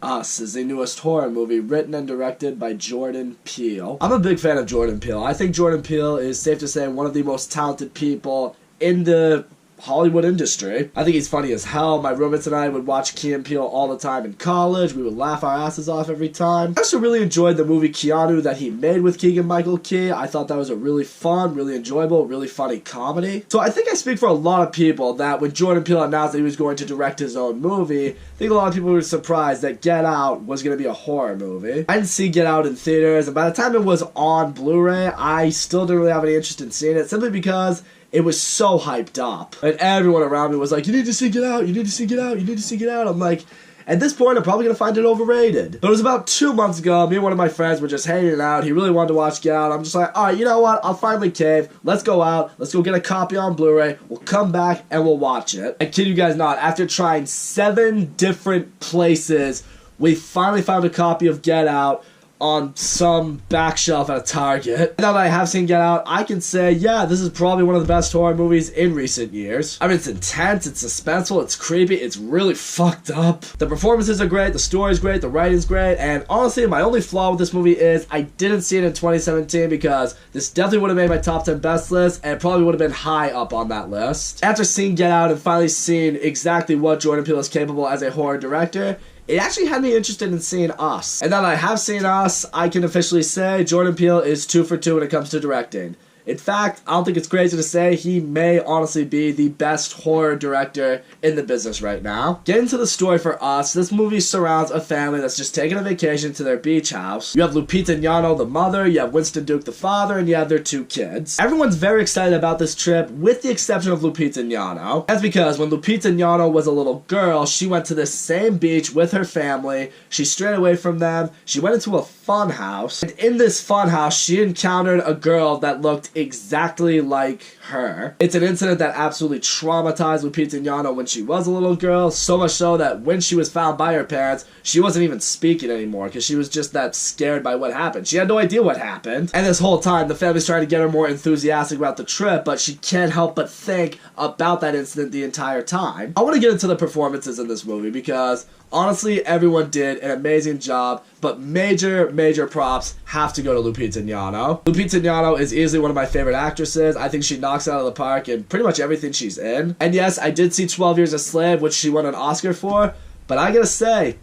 Us is the newest horror movie written and directed by Jordan Peele. I'm a big fan of Jordan Peele. I think Jordan Peele is, safe to say, one of the most talented people in the Hollywood industry. I think he's funny as hell. My roommates and I would watch Key and Peele all the time in college. We would laugh our asses off every time. I also really enjoyed the movie Keanu that he made with Keegan-Michael Key. I thought that was a really fun, really enjoyable, really funny comedy. So I think I speak for a lot of people that when Jordan Peele announced that he was going to direct his own movie, I think a lot of people were surprised that Get Out was going to be a horror movie. I didn't see Get Out in theaters, and by the time it was on Blu-ray, I still didn't really have any interest in seeing it, simply because it was so hyped up. And everyone around me was like, you need to see Get Out, you need to see Get Out, you need to see Get Out. I'm like, at this point, I'm probably going to find it overrated. But it was about 2 months ago, me and one of my friends were just hanging out. He really wanted to watch Get Out. I'm just like, alright, you know what? I'll finally cave. Let's go out. Let's go get a copy on Blu-ray. We'll come back and we'll watch it. I kid you guys not, after trying 7 different places, we finally found a copy of Get Out on some back shelf at a Target. Now that I have seen Get Out, I can say, yeah, this is probably one of the best horror movies in recent years. I mean, it's intense, it's suspenseful, it's creepy, it's really fucked up. The performances are great, the story's great, the writing's great, and honestly, my only flaw with this movie is I didn't see it in 2017 because this definitely would have made my top 10 best list, and it probably would have been high up on that list. After seeing Get Out and finally seeing exactly what Jordan Peele is capable as a horror director, it actually had me interested in seeing Us. And now that I have seen Us, I can officially say Jordan Peele is 2 for 2 when it comes to directing. In fact, I don't think it's crazy to say he may honestly be the best horror director in the business right now. Getting to the story for Us, this movie surrounds a family that's just taking a vacation to their beach house. You have Lupita Nyong'o, the mother, you have Winston Duke, the father, and you have their 2 kids. Everyone's very excited about this trip, with the exception of Lupita Nyong'o. That's because when Lupita Nyong'o was a little girl, she went to this same beach with her family. She strayed away from them. She went into a fun house, and in this fun house, she encountered a girl that looked exactly like her. It's an incident that absolutely traumatized Lupita Nyong'o when she was a little girl, so much so that when she was found by her parents, she wasn't even speaking anymore because she was just that scared by what happened. She had no idea what happened. And this whole time, the family's trying to get her more enthusiastic about the trip, but she can't help but think about that incident the entire time. I want to get into the performances in this movie because honestly, everyone did an amazing job, but major props have to go to Lupita Nyong'o. Lupita Nyong'o is easily one of my favorite actresses. I think she knocks it out of the park in pretty much everything she's in. And yes, I did see 12 Years a Slave, which she won an Oscar for, but I gotta say,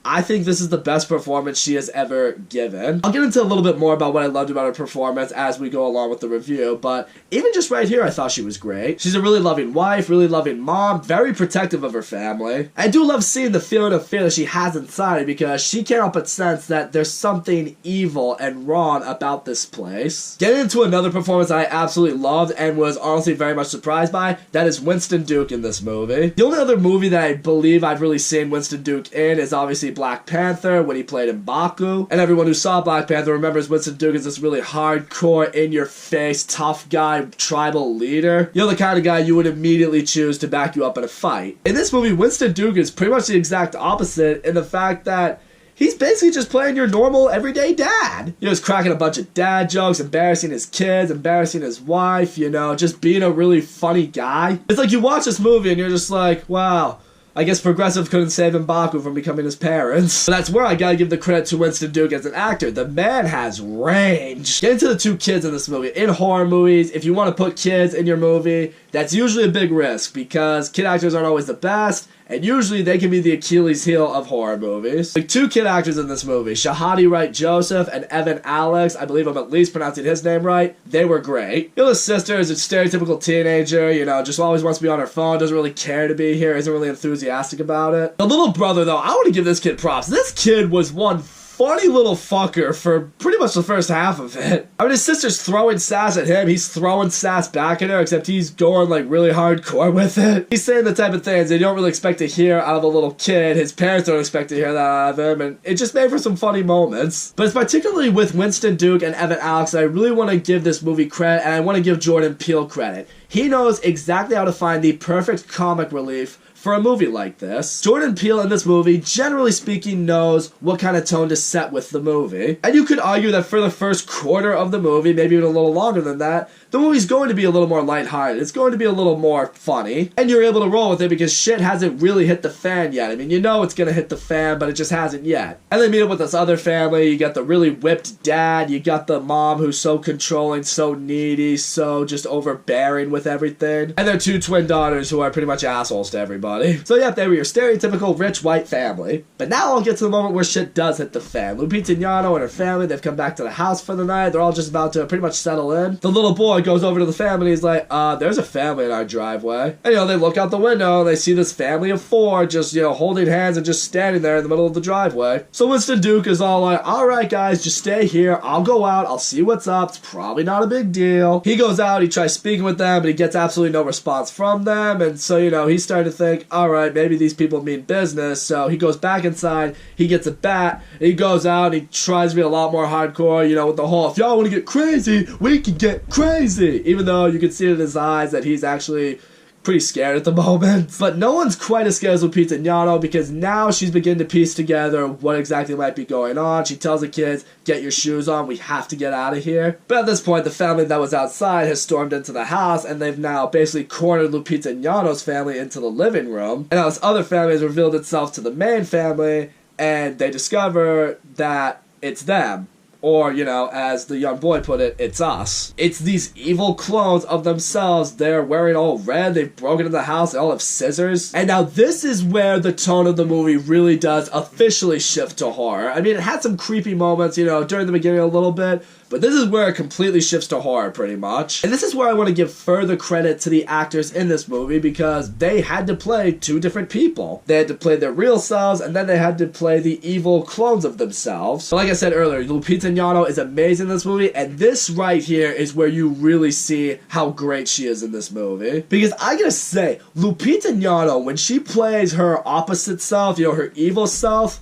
I think this is the best performance she has ever given. I'll get into a little bit more about what I loved about her performance as we go along with the review, but even just right here, I thought she was great. She's a really loving wife, really loving mom, very protective of her family. I do love seeing the feeling of fear that she has inside because she can't help but sense that there's something evil and wrong about this place. Getting into another performance I absolutely loved and was honestly very much surprised by, that is Winston Duke in this movie. The only other movie that I believe I've really seen Winston Duke in is obviously Black Panther when he played M'Baku. And everyone who saw Black Panther remembers Winston Duke as this really hardcore, in-your-face, tough guy, tribal leader. You're the kind of guy you would immediately choose to back you up in a fight. In this movie, Winston Duke is pretty much the exact opposite in the fact that he's basically just playing your normal, everyday dad. You know, he's cracking a bunch of dad jokes, embarrassing his kids, embarrassing his wife, you know, just being a really funny guy. It's like you watch this movie and you're just like, wow, I guess Progressive couldn't save M'Baku from becoming his parents. But that's where I gotta give the credit to Winston Duke as an actor. The man has range. Getting to the 2 kids in this movie. In horror movies, if you want to put kids in your movie, that's usually a big risk because kid actors aren't always the best, and usually they can be the Achilles heel of horror movies. Like 2 kid actors in this movie, Shahadi Wright Joseph and Evan Alex, I believe I'm at least pronouncing his name right, they were great. You know, the sister is a stereotypical teenager, you know, just always wants to be on her phone, doesn't really care to be here, isn't really enthusiastic about it. The little brother though, I want to give this kid props. This kid was one funny little fucker for pretty much the first half of it. I mean, his sister's throwing sass at him, he's throwing sass back at her, except he's going like really hardcore with it. He's saying the type of things that you don't really expect to hear out of a little kid. His parents don't expect to hear that out of him, and it just made for some funny moments. But it's particularly with Winston Duke and Evan Alex that I really want to give this movie credit, and I want to give Jordan Peele credit. He knows exactly how to find the perfect comic relief for a movie like this. Jordan Peele in this movie, generally speaking, knows what kind of tone to set with the movie. And you could argue that for the first quarter of the movie, maybe even a little longer than that, the movie's going to be a little more lighthearted. It's going to be a little more funny. And you're able to roll with it because shit hasn't really hit the fan yet. I mean, you know it's going to hit the fan, but it just hasn't yet. And they meet up with this other family. You got the really whipped dad. You got the mom who's so controlling, so needy, so just overbearing with everything. And their two twin daughters who are pretty much assholes to everybody. So yeah, they were your stereotypical rich white family. But now I'll get to the moment where shit does hit the fan. Lupita Nyong'o and her family, they've come back to the house for the night. They're all just about to pretty much settle in. The little boy goes over to the family. He's like, there's a family in our driveway. And, they look out the window and they see this family of four just, holding hands and just standing there in the middle of the driveway. So Winston Duke is all like, all right, guys, just stay here. I'll go out. I'll see what's up. It's probably not a big deal. He goes out. He tries speaking with them, but he gets absolutely no response from them. And so, he's starting to think, all right, maybe these people mean business. So he goes back inside. He gets a bat. He goes out and he tries to be a lot more hardcore, with the whole, if y'all want to get crazy, we can get crazy. Even though you can see it in his eyes that he's actually pretty scared at the moment. But no one's quite as scared as Lupita Nyong'o because now she's beginning to piece together what exactly might be going on. She tells the kids, get your shoes on, we have to get out of here. But at this point, the family that was outside has stormed into the house and they've now basically cornered Lupita Nyong'o's family into the living room. And now this other family has revealed itself to the main family and they discover that it's them. Or, as the young boy put it, it's us. It's these evil clones of themselves. They're wearing all red. They've broken into the house. They all have scissors. And now this is where the tone of the movie really does officially shift to horror. I mean, it had some creepy moments, during the beginning a little bit. But this is where it completely shifts to horror, pretty much. And this is where I want to give further credit to the actors in this movie because they had to play two different people. They had to play their real selves, and then they had to play the evil clones of themselves. But like I said earlier, Lupita Nyong'o is amazing in this movie, and this right here is where you really see how great she is in this movie. Because I gotta say, Lupita Nyong'o, when she plays her opposite self, her evil self,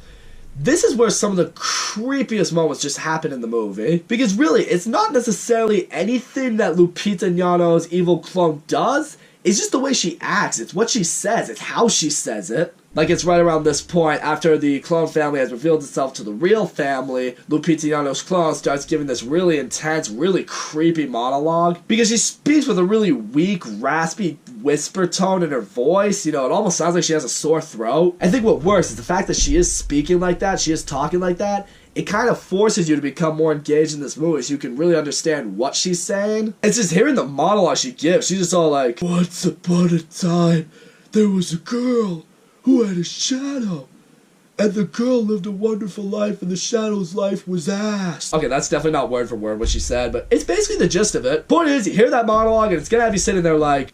this is where some of the creepiest moments just happen in the movie. Because really, it's not necessarily anything that Lupita Nyong'o's evil clone does. It's just the way she acts. It's what she says. It's how she says it. Like, it's right around this point, after the clone family has revealed itself to the real family, Lupita Nyong'o's clone starts giving this really intense, really creepy monologue. Because she speaks with a really weak, raspy whisper tone in her voice. It almost sounds like she has a sore throat. I think what works is the fact that she is speaking like that, she is talking like that, it kind of forces you to become more engaged in this movie so you can really understand what she's saying. It's just hearing the monologue she gives. She's just all like, once upon a time, there was a girl who had a shadow, and the girl lived a wonderful life, and the shadow's life was ass. Okay, that's definitely not word for word what she said, but it's basically the gist of it. Point is, you hear that monologue, and it's gonna have you sitting there like,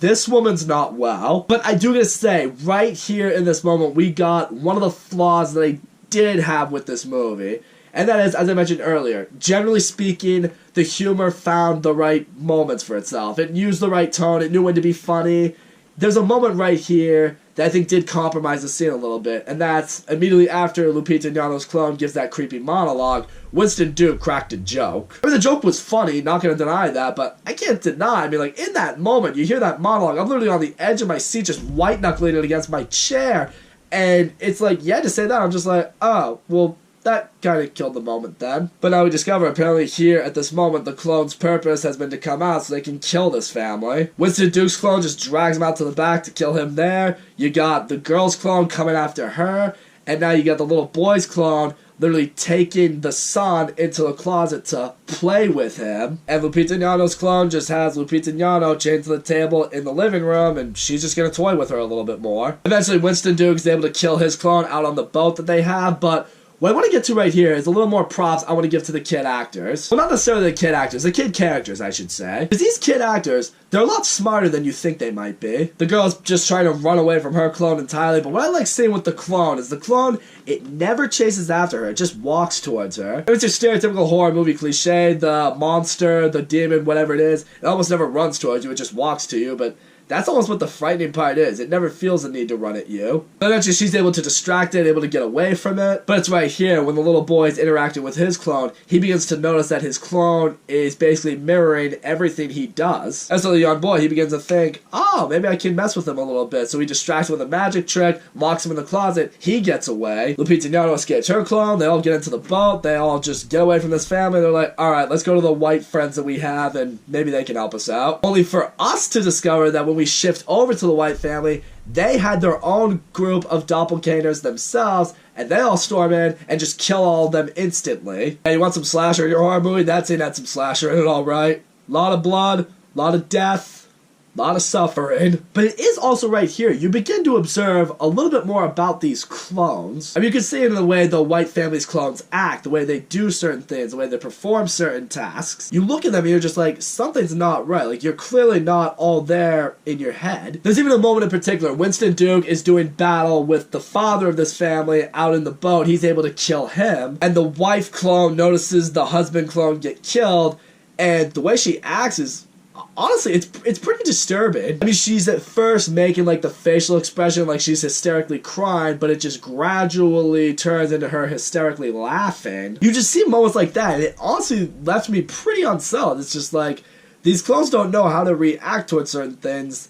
this woman's not well. But I do gotta say, right here in this moment, we got one of the flaws that I did have with this movie. And that is, as I mentioned earlier, generally speaking, the humor found the right moments for itself. It used the right tone. It knew when to be funny. There's a moment right here that I think did compromise the scene a little bit, and that's immediately after Lupita Nyong'o's clone gives that creepy monologue, Winston Duke cracked a joke. I mean, the joke was funny, not gonna deny that, but I can't deny, in that moment, you hear that monologue, I'm literally on the edge of my seat just white-knuckling it against my chair, and it's like, yeah, to say that, I'm just like, oh, well, that kind of killed the moment then. But now we discover apparently here at this moment the clone's purpose has been to come out so they can kill this family. Winston Duke's clone just drags him out to the back to kill him there. You got the girl's clone coming after her. And now you got the little boy's clone literally taking the son into the closet to play with him. And Lupita Nyong'o's clone just has Lupita Nyong'o chained to the table in the living room, and she's just gonna toy with her a little bit more. Eventually Winston Duke's able to kill his clone out on the boat that they have, but what I want to get to right here is a little more props I want to give to the kid actors. Well, not necessarily the kid actors, the kid characters, I should say. Because these kid actors, they're a lot smarter than you think they might be. The girl's just trying to run away from her clone entirely, but what I like seeing with the clone is the clone, it never chases after her, it just walks towards her. It's your stereotypical horror movie cliche, the monster, the demon, whatever it is, it almost never runs towards you, it just walks to you, but That's almost what the frightening part is. It never feels the need to run at you. But eventually she's able to distract it, able to get away from it. But it's right here, when the little boy is interacting with his clone, he begins to notice that his clone is basically mirroring everything he does. And so the young boy, he begins to think, oh, maybe I can mess with him a little bit. So he distracts him with a magic trick, locks him in the closet, he gets away. Lupita Nyong'o escapes her clone, they all get into the boat, they all just get away from this family. They're like, alright, let's go to the white friends that we have and maybe they can help us out. Only for us to discover that when we shift over to the white family, they had their own group of doppelgangers themselves, and they all storm in and just kill all of them instantly. Hey, you want some slasher in your horror movie? That scene had some slasher in it, alright. Lot of blood, lot of death, lot of suffering. But it is also right here, you begin to observe a little bit more about these clones. I mean, you can see it in the way the white family's clones act, the way they do certain things, the way they perform certain tasks. You look at them and you're just like, something's not right. Like, you're clearly not all there in your head. There's even a moment in particular, Winston Duke is doing battle with the father of this family out in the boat. He's able to kill him, and the wife clone notices the husband clone get killed, and the way she acts is, honestly, it's pretty disturbing. I mean, she's at first making, like, the facial expression like she's hysterically crying, but it just gradually turns into her hysterically laughing. You just see moments like that, and it honestly left me pretty unsettled. It's just like, these clones don't know how to react towards certain things.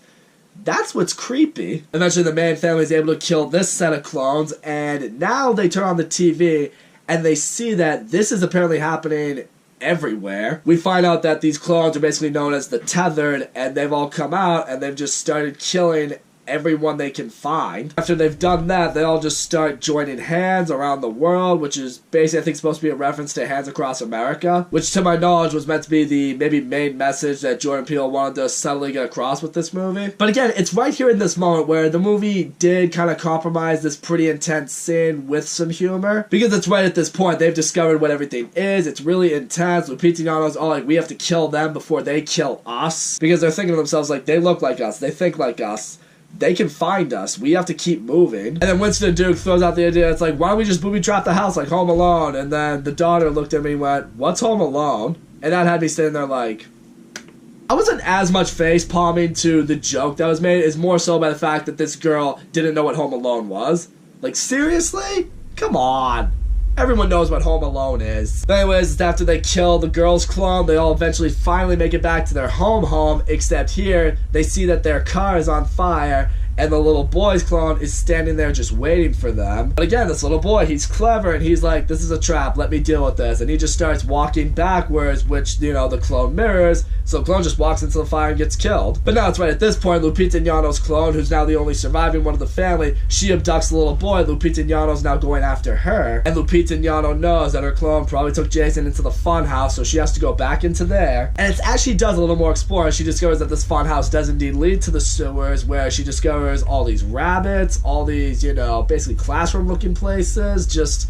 That's what's creepy. Eventually, the main family is able to kill this set of clones, and now they turn on the TV, and they see that this is apparently happening everywhere. We find out that these clones are basically known as the Tethered, and they've all come out and they've just started killing everyone they can find. After they've done that, they all just start joining hands around the world, which is basically, I think, supposed to be a reference to Hands Across America, which to my knowledge was meant to be the maybe main message that Jordan Peele wanted to subtly get across with this movie. But again, it's right here in this moment where the movie did kind of compromise this pretty intense scene with some humor, because it's right at this point they've discovered what everything is. It's really intense. Lupita Nyong'o's all like, we have to kill them before they kill us, because they're thinking to themselves like, they look like us, they think like us, they can find us. We have to keep moving. And then Winston Duke throws out the idea, it's like, why don't we just booby trap the house like Home Alone? And then the daughter looked at me and went, what's Home Alone? And that had me sitting there like, I wasn't as much face palming to the joke that was made. It's more so by the fact that this girl didn't know what Home Alone was. Like, seriously? Come on. Everyone knows what Home Alone is. But anyways, after they kill the girl's clone, they all eventually finally make it back to their home, except here, they see that their car is on fire, and the little boy's clone is standing there just waiting for them. But again, this little boy, he's clever, and he's like, this is a trap, let me deal with this. And he just starts walking backwards, which, you know, the clone mirrors, so the clone just walks into the fire and gets killed. But now it's right at this point, Lupita Nyong'o's clone, who's now the only surviving one of the family, she abducts the little boy. Lupita Nyong'o's now going after her, and Lupita Nyong'o knows that her clone probably took Jason into the fun house, so she has to go back into there. And it's as she does a little more exploring, she discovers that this fun house does indeed lead to the sewers, where she discovers all these rabbits, all these, you know, basically classroom looking places, just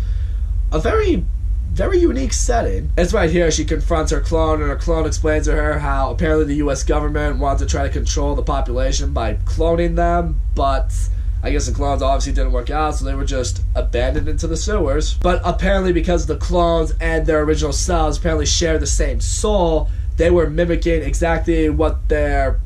a very, very unique setting. It's right here she confronts her clone, and her clone explains to her how apparently the US government wanted to try to control the population by cloning them, but I guess the clones obviously didn't work out, so they were just abandoned into the sewers. But apparently because the clones and their original selves apparently share the same soul, they were mimicking exactly what their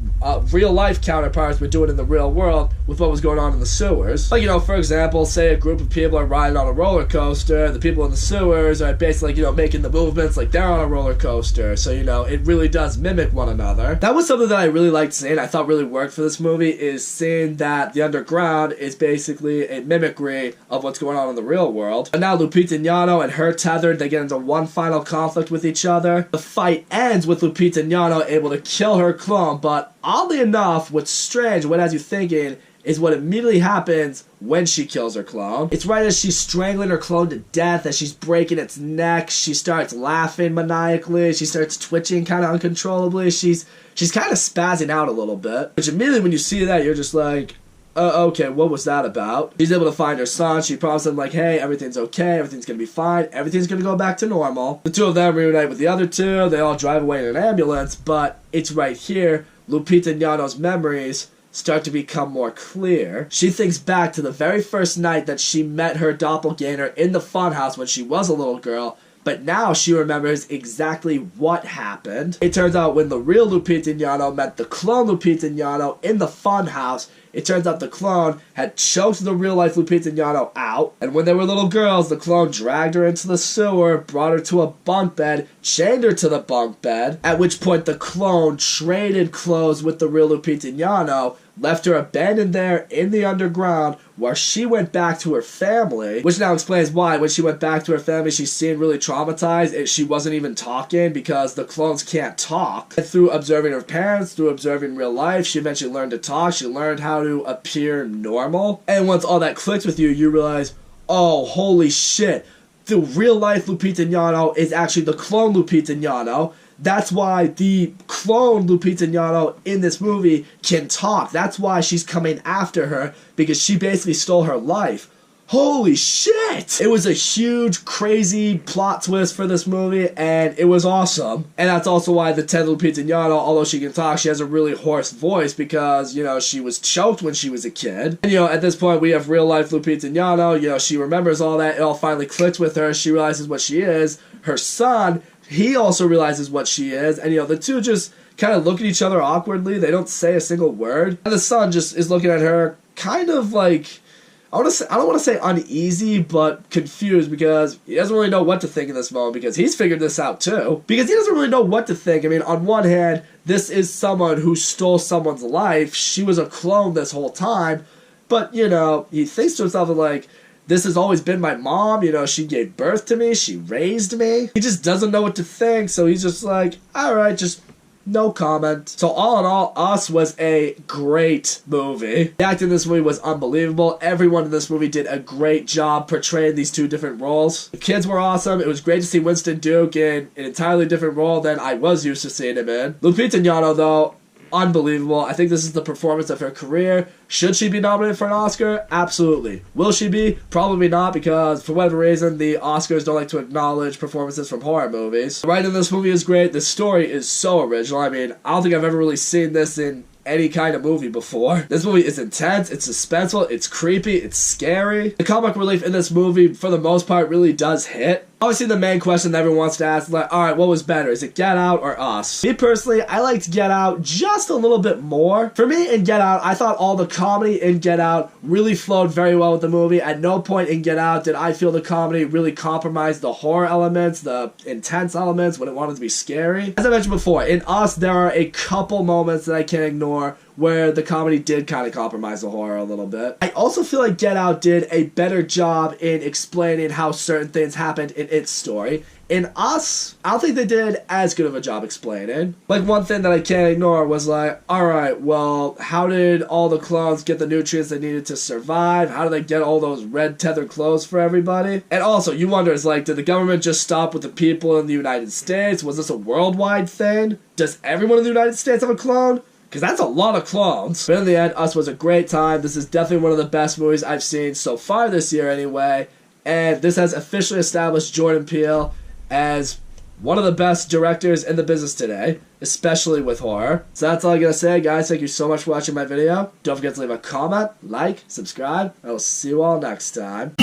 real-life counterparts were doing in the real world with what was going on in the sewers. Like, you know, for example, say a group of people are riding on a roller coaster, the people in the sewers are basically, you know, making the movements like they're on a roller coaster, so, you know, it really does mimic one another. That was something that I really liked seeing, I thought really worked for this movie, is seeing that the underground is basically a mimicry of what's going on in the real world. And now Lupita Nyong'o and her Tethered, they get into one final conflict with each other. The fight ends with Lupita Nyong'o able to kill her clone, but oddly enough, what's strange, what has you thinking, is what immediately happens when she kills her clone. It's right as she's strangling her clone to death, as she's breaking its neck, she starts laughing maniacally, she starts twitching kind of uncontrollably, she's kind of spazzing out a little bit. Which immediately when you see that, you're just like, okay, what was that about? She's able to find her son. She promises him, like, hey, everything's okay, everything's gonna be fine, everything's gonna go back to normal. The two of them reunite with the other two, they all drive away in an ambulance, but it's right here, Lupita Nyong'o's memories start to become more clear. She thinks back to the very first night that she met her doppelganger in the funhouse when she was a little girl, but now she remembers exactly what happened. It turns out when the real Lupita Nyong'o met the clone Lupita Nyong'o in the funhouse, it turns out the clone had choked the real-life Lupita Nyong'o out, and when they were little girls, the clone dragged her into the sewer, brought her to a bunk bed, chained her to the bunk bed, at which point the clone traded clothes with the real Lupita Nyong'o, left her abandoned there in the underground, where she went back to her family, which now explains why when she went back to her family she seemed really traumatized. She wasn't even talking because the clones can't talk. And through observing her parents, through observing real life, she eventually learned to talk. She learned how to appear normal. And once all that clicks with you, you realize, oh, holy shit, the real life Lupita Nyong'o is actually the clone Lupita Nyong'o. That's why the clone Lupita Nyong'o in this movie can talk. That's why she's coming after her, because she basically stole her life. Holy shit! It was a huge, crazy plot twist for this movie, and it was awesome. And that's also why the 10th Lupita Nyong'o, although she can talk, she has a really hoarse voice because, she was choked when she was a kid. And, at this point, we have real-life Lupita Nyong'o. She remembers all that. It all finally clicks with her. She realizes what she is. Her son, he also realizes what she is. And, the two just kind of look at each other awkwardly. They don't say a single word. And the son just is looking at her kind of like, I don't want to say uneasy, but confused, because he doesn't really know what to think in this moment, because he's figured this out too. Because he doesn't really know what to think. I mean, on one hand, this is someone who stole someone's life. She was a clone this whole time. But, he thinks to himself like, this has always been my mom, she gave birth to me, she raised me. He just doesn't know what to think, so he's just like, alright, just no comment. So all in all, Us was a great movie. The acting in this movie was unbelievable. Everyone in this movie did a great job portraying these two different roles. The kids were awesome. It was great to see Winston Duke in an entirely different role than I was used to seeing him in. Lupita Nyong'o, though, unbelievable. I think this is the performance of her career. Should she be nominated for an Oscar? Absolutely. Will she be? Probably not, because for whatever reason the Oscars don't like to acknowledge performances from horror movies. The writing in this movie is great. The story is so original. I mean, I don't think I've ever really seen this in any kind of movie before. This movie is intense, it's suspenseful, it's creepy, it's scary. The comic relief in this movie, for the most part, really does hit. Obviously, the main question that everyone wants to ask is like, alright, what was better? Is it Get Out or Us? Me personally, I liked Get Out just a little bit more. For me, in Get Out, I thought all the comedy in Get Out really flowed very well with the movie. At no point in Get Out did I feel the comedy really compromise the horror elements, the intense elements, when it wanted to be scary. As I mentioned before, in Us, there are a couple moments that I can't ignore where the comedy did kind of compromise the horror a little bit. I also feel like Get Out did a better job in explaining how certain things happened in its story. In Us, I don't think they did as good of a job explaining. Like, one thing that I can't ignore was like, alright, well, how did all the clones get the nutrients they needed to survive? How did they get all those red tethered clothes for everybody? And also, you wonder, is like, did the government just stop with the people in the United States? Was this a worldwide thing? Does everyone in the United States have a clone? Because that's a lot of clones. But in the end, Us was a great time. This is definitely one of the best movies I've seen so far this year anyway. And this has officially established Jordan Peele as one of the best directors in the business today, especially with horror. So that's all I gotta say, guys. Thank you so much for watching my video. Don't forget to leave a comment, like, subscribe. I will see you all next time.